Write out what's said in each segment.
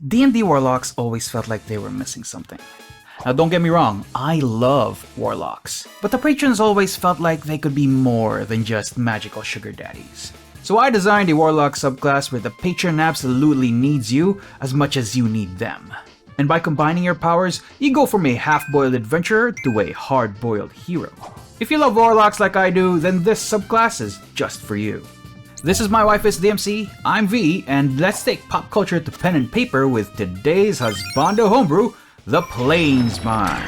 D&D Warlocks always felt like they were missing something. Now don't get me wrong, I love Warlocks, but the patrons always felt like they could be more than just magical sugar daddies. So I designed a Warlock subclass where the patron absolutely needs you as much as you need them. And by combining your powers, you go from a half-boiled adventurer to a hard-boiled hero. If you love Warlocks like I do, then this subclass is just for you. This is My Wife is DMC, I'm V, and let's take pop culture to pen and paper with today's Husbando Homebrew, The Plainsmind.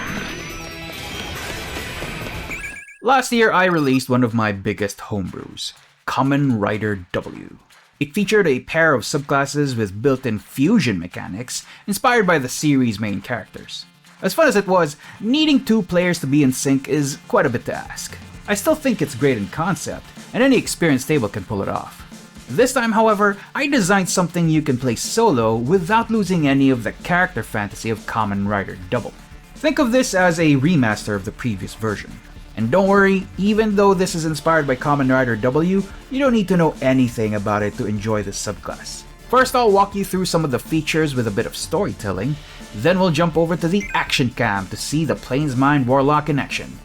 Last year, I released one of my biggest homebrews, Kamen Rider W. It featured a pair of subclasses with built-in fusion mechanics inspired by the series' main characters. As fun as it was, needing two players to be in sync is quite a bit to ask. I still think it's great in concept, and any experienced table can pull it off. This time, however, I designed something you can play solo without losing any of the character fantasy of Kamen Rider Double. Think of this as a remaster of the previous version. And don't worry, even though this is inspired by Kamen Rider W, you don't need to know anything about it to enjoy this subclass. First, I'll walk you through some of the features with a bit of storytelling, then we'll jump over to the action cam to see the Plainsmind Warlock in action.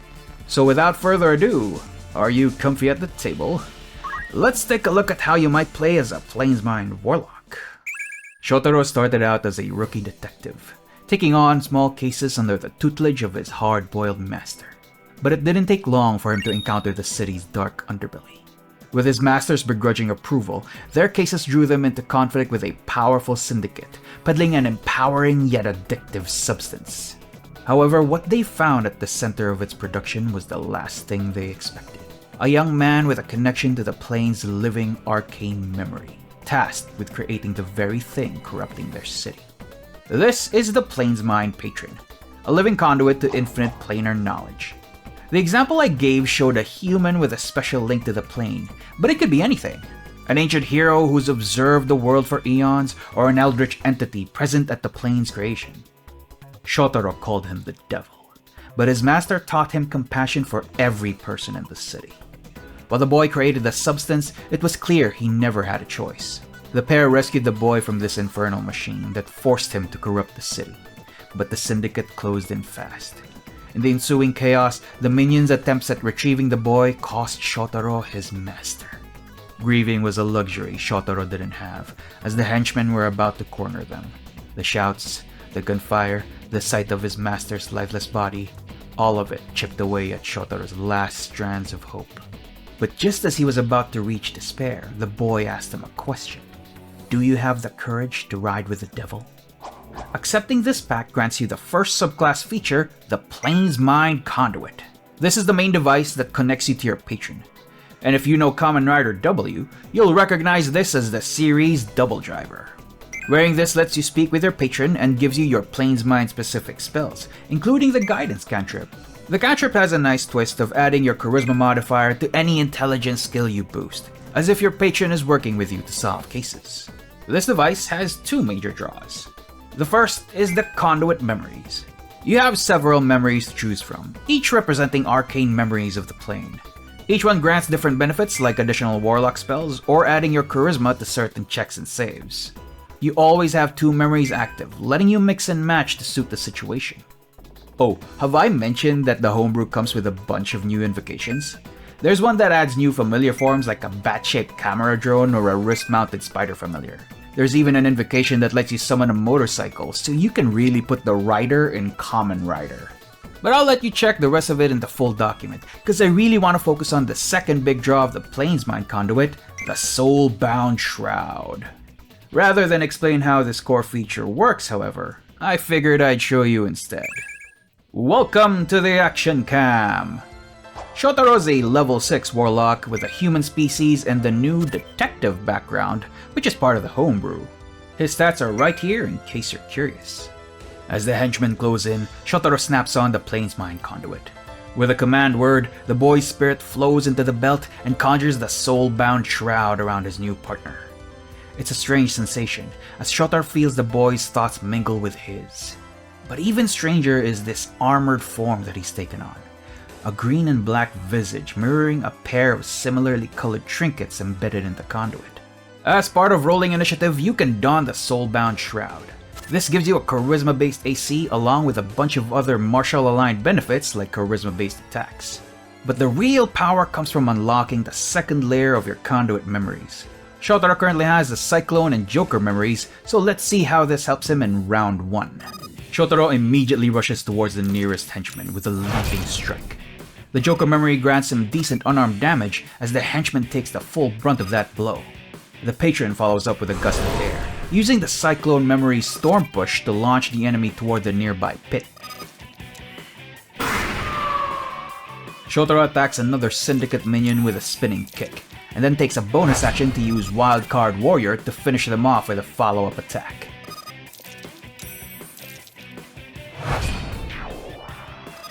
So without further ado, are you comfy at the table? Let's take a look at how you might play as a Plainsmind Warlock. Shotaro started out as a rookie detective, taking on small cases under the tutelage of his hard-boiled master. But it didn't take long for him to encounter the city's dark underbelly. With his master's begrudging approval, their cases drew them into conflict with a powerful syndicate, peddling an empowering yet addictive substance. However, what they found at the center of its production was the last thing they expected. A young man with a connection to the plane's living arcane memory, tasked with creating the very thing corrupting their city. This is the Plainsmind Patron, a living conduit to infinite planar knowledge. The example I gave showed a human with a special link to the plane, but it could be anything. An ancient hero who's observed the world for eons, or an eldritch entity present at the plane's creation. Shotaro called him the devil, but his master taught him compassion for every person in the city. While the boy created the substance, it was clear he never had a choice. The pair rescued the boy from this infernal machine that forced him to corrupt the city, but the syndicate closed in fast. In the ensuing chaos, the minions' attempts at retrieving the boy cost Shotaro his master. Grieving was a luxury Shotaro didn't have, as the henchmen were about to corner them. The shouts, the gunfire, the sight of his master's lifeless body, all of it chipped away at Shotaro's last strands of hope. But just as he was about to reach despair, the boy asked him a question. Do you have the courage to ride with the devil? Accepting this pact grants you the first subclass feature, the Plainsmind Conduit. This is the main device that connects you to your patron. And if you know Kamen Rider W, you'll recognize this as the series Double Driver. Wearing this lets you speak with your patron and gives you your Plainsmind specific spells, including the guidance cantrip. The cantrip has a nice twist of adding your charisma modifier to any intelligence skill you boost, as if your patron is working with you to solve cases. This device has two major draws. The first is the Conduit Memories. You have several memories to choose from, each representing arcane memories of the plane. Each one grants different benefits like additional Warlock spells or adding your charisma to certain checks and saves. You always have two memories active, letting you mix and match to suit the situation. Oh, have I mentioned that the homebrew comes with a bunch of new invocations? There's one that adds new familiar forms like a bat-shaped camera drone or a wrist-mounted spider familiar. There's even an invocation that lets you summon a motorcycle, so you can really put the rider in Kamen Rider. But I'll let you check the rest of it in the full document, because I really want to focus on the second big draw of the Plainsmind Conduit, the Soulbound Shroud. Rather than explain how this core feature works, however, I figured I'd show you instead. Welcome to the action cam! Shotaro's a level 6 warlock with a human species and the new detective background, which is part of the homebrew. His stats are right here in case you're curious. As the henchmen close in, Shotaro snaps on the Plainsmind Conduit. With a command word, the boy's spirit flows into the belt and conjures the soul-bound shroud around his new partner. It's a strange sensation, as Shotaro feels the boy's thoughts mingle with his. But even stranger is this armored form that he's taken on. A green and black visage mirroring a pair of similarly colored trinkets embedded in the conduit. As part of rolling initiative, you can don the soulbound shroud. This gives you a charisma-based AC along with a bunch of other martial-aligned benefits like charisma-based attacks. But the real power comes from unlocking the second layer of your conduit memories. Shotaro currently has the Cyclone and Joker memories, so let's see how this helps him in round 1. Shotaro immediately rushes towards the nearest henchman with a leaping strike. The Joker memory grants him decent unarmed damage as the henchman takes the full brunt of that blow. The Patron follows up with a gust of air, using the Cyclone memory's Storm Push to launch the enemy toward the nearby pit. Shotaro attacks another Syndicate minion with a spinning kick, and then takes a bonus action to use Wildcard Warrior to finish them off with a follow-up attack.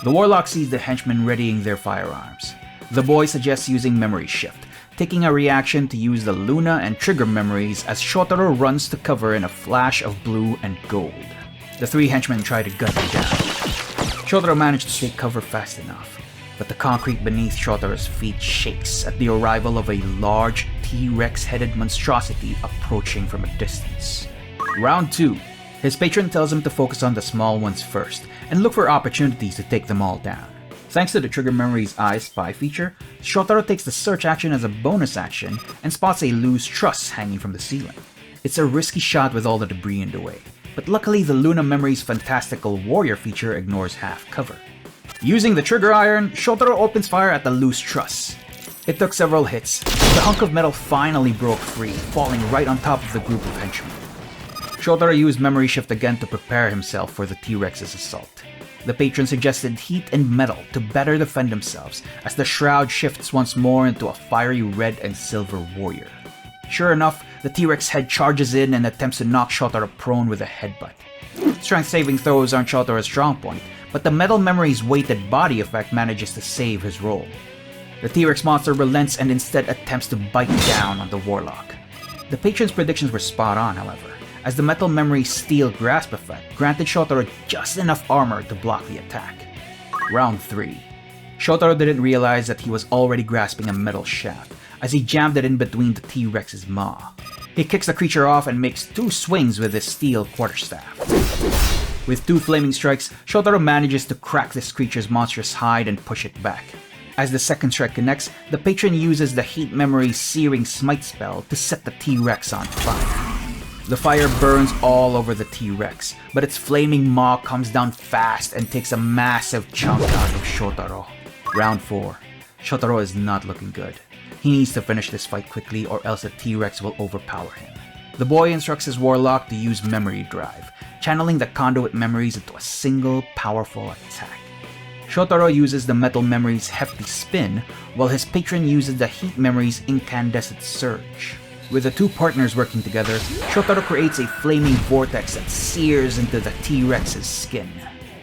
The Warlock sees the henchmen readying their firearms. The boy suggests using Memory Shift, taking a reaction to use the Luna and Trigger memories as Shotaro runs to cover in a flash of blue and gold. The 3 henchmen try to gun him down. Shotaro managed to take cover fast enough, but the concrete beneath Shotaro's feet shakes at the arrival of a large T-Rex-headed monstrosity approaching from a distance. Round 2. His patron tells him to focus on the small ones first, and look for opportunities to take them all down. Thanks to the Trigger Memory's I Spy feature, Shotaro takes the search action as a bonus action and spots a loose truss hanging from the ceiling. It's a risky shot with all the debris in the way, but luckily the Luna Memory's fantastical warrior feature ignores half cover. Using the trigger iron, Shotaro opens fire at the loose truss. It took several hits, but the hunk of metal finally broke free, falling right on top of the group of henchmen. Shotaro used Memory Shift again to prepare himself for the T-Rex's assault. The patron suggested heat and metal to better defend themselves as the shroud shifts once more into a fiery red and silver warrior. Sure enough, the T-Rex head charges in and attempts to knock Shotaro prone with a headbutt. Strength saving throws aren't Shotaro's strong point, but the metal memory's weighted body effect manages to save his roll. The T-Rex monster relents and instead attempts to bite down on the Warlock. The patron's predictions were spot on, however, as the metal memory's steel grasp effect granted Shotaro just enough armor to block the attack. Round 3. Shotaro didn't realize that he was already grasping a metal shaft as he jammed it in between the T-Rex's maw. He kicks the creature off and makes 2 swings with his steel quarterstaff. With 2 flaming strikes, Shotaro manages to crack this creature's monstrous hide and push it back. As the second strike connects, the patron uses the Heat Memory's Searing Smite spell to set the T-Rex on fire. The fire burns all over the T-Rex, but its flaming maw comes down fast and takes a massive chunk out of Shotaro. Round 4. Shotaro is not looking good. He needs to finish this fight quickly or else the T-Rex will overpower him. The boy instructs his Warlock to use Memory Drive, channeling the conduit memories into a single powerful attack. Shotaro uses the metal memory's hefty spin, while his patron uses the heat memory's incandescent surge. With the 2 partners working together, Shotaro creates a flaming vortex that sears into the T-Rex's skin.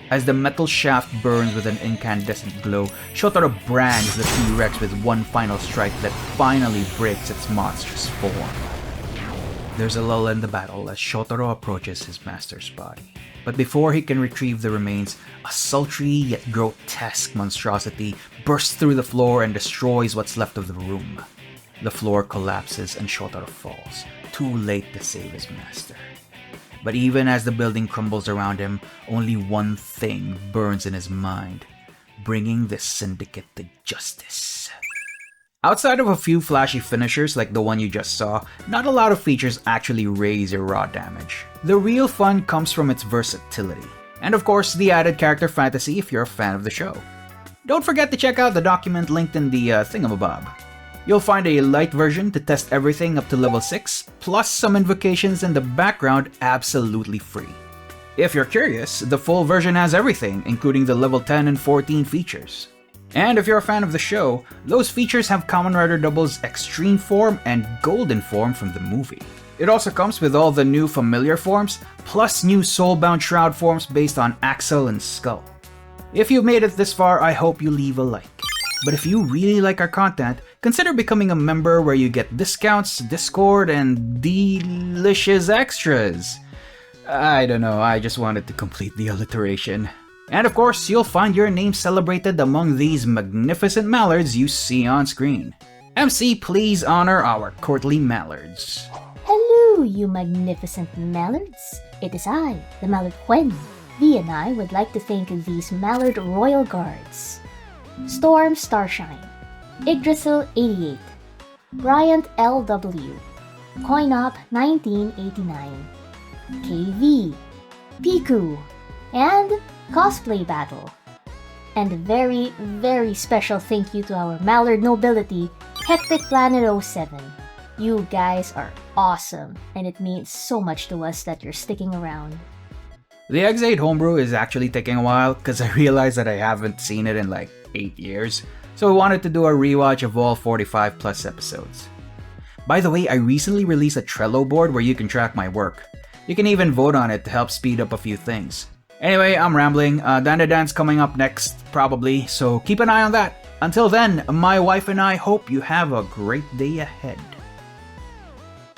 As the metal shaft burns with an incandescent glow, Shotaro brands the T-Rex with one final strike that finally breaks its monstrous form. There's a lull in the battle as Shotaro approaches his master's body. But before he can retrieve the remains, a sultry yet grotesque monstrosity bursts through the floor and destroys what's left of the room. The floor collapses and Shotaro falls, too late to save his master. But even as the building crumbles around him, only one thing burns in his mind: bringing the syndicate to justice. Outside of a few flashy finishers like the one you just saw, not a lot of features actually raise your raw damage. The real fun comes from its versatility, and of course the added character fantasy if you're a fan of the show. Don't forget to check out the document linked in the thingamabob. You'll find a light version to test everything up to level 6, plus some invocations in the background absolutely free. If you're curious, the full version has everything, including the level 10 and 14 features. And if you're a fan of the show, those features have Kamen Rider Double's Extreme form and Golden form from the movie. It also comes with all the new familiar forms, plus new Soulbound Shroud forms based on Axel and Skull. If you've made it this far, I hope you leave a like. But if you really like our content, consider becoming a member where you get discounts, Discord, and delicious extras. I don't know, I just wanted to complete the alliteration. And of course, you'll find your name celebrated among these magnificent mallards you see on screen. MC, please honor our courtly mallards. Hello, Hello, you magnificent mallards. It is I, the Mallard Queen. V and I would like to thank these Mallard Royal Guards. Storm Starshine, Yggdrasil 88, Bryant LW, Coinop 1989, KV, Piku, and Cosplay Battle. And a very, very special thank you to our Mallard nobility, Hectic Planet 07. You guys are awesome, and it means so much to us that you're sticking around. The X8 homebrew is actually taking a while because I realized that I haven't seen it in like 8 years, so I wanted to do a rewatch of all 45 plus episodes. By the way, I recently released a Trello board where you can track my work. You can even vote on it to help speed up a few things. Anyway, I'm rambling. Dandadan's coming up next, probably, so keep an eye on that. Until then, my wife and I hope you have a great day ahead.